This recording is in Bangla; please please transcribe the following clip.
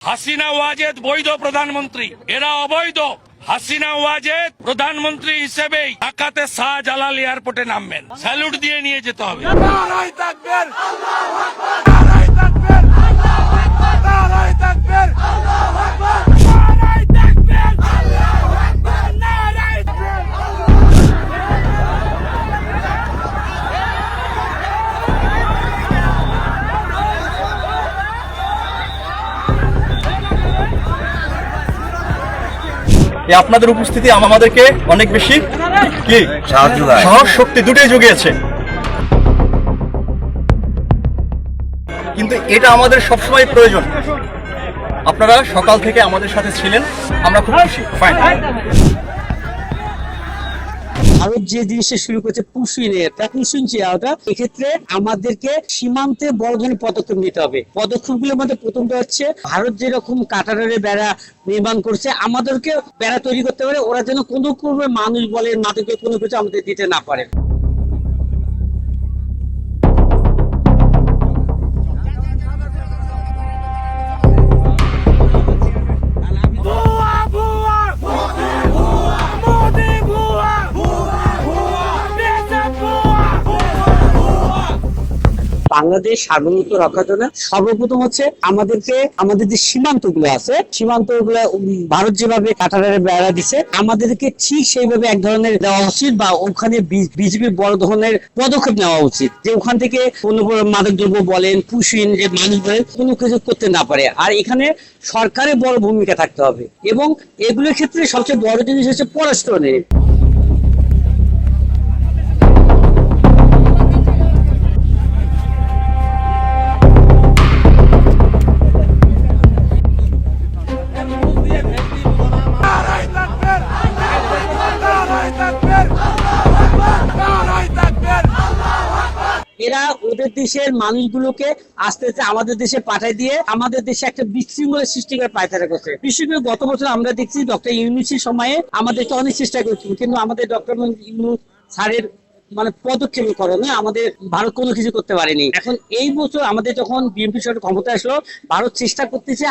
হাসিনা ওয়াজেদ বৈধ প্রধানমন্ত্রী, এরা অবৈধ। হাসিনা ওয়াজেদ প্রধানমন্ত্রী হিসেবেই ঢাকাতে শাহজালাল এয়ারপোর্টে নামবেন, স্যালুট দিয়ে নিয়ে যেতে হবে। নারায়ে তাকবীর, আল্লাহু আকবার, নারায়ে তাকবীর, আল্লাহু আকবার, নারায়ে তাকবীর, আল্লাহু আকবার, নারায়ে তাকবীর, আল্লাহু আকবার, নারায়ে তাকবীর। আপনাদের উপস্থিতি আমাদেরকে অনেক বেশি কি সাহস শক্তি দুটোই জুগিয়েছে, কিন্তু এটা আমাদের সবসময় প্রয়োজন। আপনারা সকাল থেকে আমাদের সাথে ছিলেন, আমরা খুব খুশি। ফাইন। ভারত যে জিনিসটা শুরু করেছে পুশুইন চেয়ারটা, এক্ষেত্রে আমাদেরকে সীমান্তে বড় ধরনের পদক্ষেপ নিতে হবে। পদক্ষেপগুলোর মধ্যে প্রথমটা হচ্ছে ভারত যেরকম কাঁটাতারের বেড়া নির্মাণ করছে, আমাদেরকে বেড়া তৈরি করতে পারে, ওরা যেন কোনো কোনো মানুষ বলে মাদকের কোনো কিছু আমাদের দিতে না পারে। ভুয়া, ভুয়া, মোদি ভুয়া, মোদি ভুয়া, ভুয়া, ভুয়া, দেশে ভুয়া, ভুয়া, ভুয়া। বাংলাদেশ সার্বভৌমত্ব রক্ষার জন্য সর্বপ্রথম হচ্ছে আমাদেরকে আমাদের যে সীমান্ত গুলো আছে, সীমান্ত গুলো ভারত যেভাবে কাঁটাতারের বেড়া দিছে, আমাদেরকে ঠিক সেইভাবে এক ধরনের দেওয়া উচিত, বা ওখানে বিজেপি বড় ধরনের পদক্ষেপ নেওয়া উচিত, যে ওখান থেকে কোনো মাদক দ্রব্য বলেন, পুশুইন যে মানুষ বলেন, কোনো কিছু করতে না পারে। আর এখানে সরকারের বড় ভূমিকা থাকতে হবে, এবং এগুলোর ক্ষেত্রে সবচেয়ে বড় জিনিস হচ্ছে পররাষ্ট্র নিয়ে। নারায়ে তাকবীর, নারায়ে তাকবীর, আল্লাহু আকবার, নারায়ে তাকবীর, আল্লাহু আকবার। এরা ওদের দেশের মানুষগুলোকে আস্তে আস্তে আমাদের দেশে পাঠায় দিয়ে আমাদের দেশে একটা বিশৃঙ্খলা সৃষ্টি করে পায়তারা করছে। বিশেষ করে গত বছর আমরা দেখছি ডক্টর ইউনূসের সময়ে আমাদেরকে অনেক চেষ্টা করেছিল, কিন্তু আমাদের ডক্টর ইউনূস স্যারের মানে পদক্ষেপের কারণে আমাদের ভারত কোনো কিছু করতে পারেনি। এখন এই বছর আমাদের যখন বিএনপি সরকার ক্ষমতা আসলো, ভারত চেষ্টা করতেছে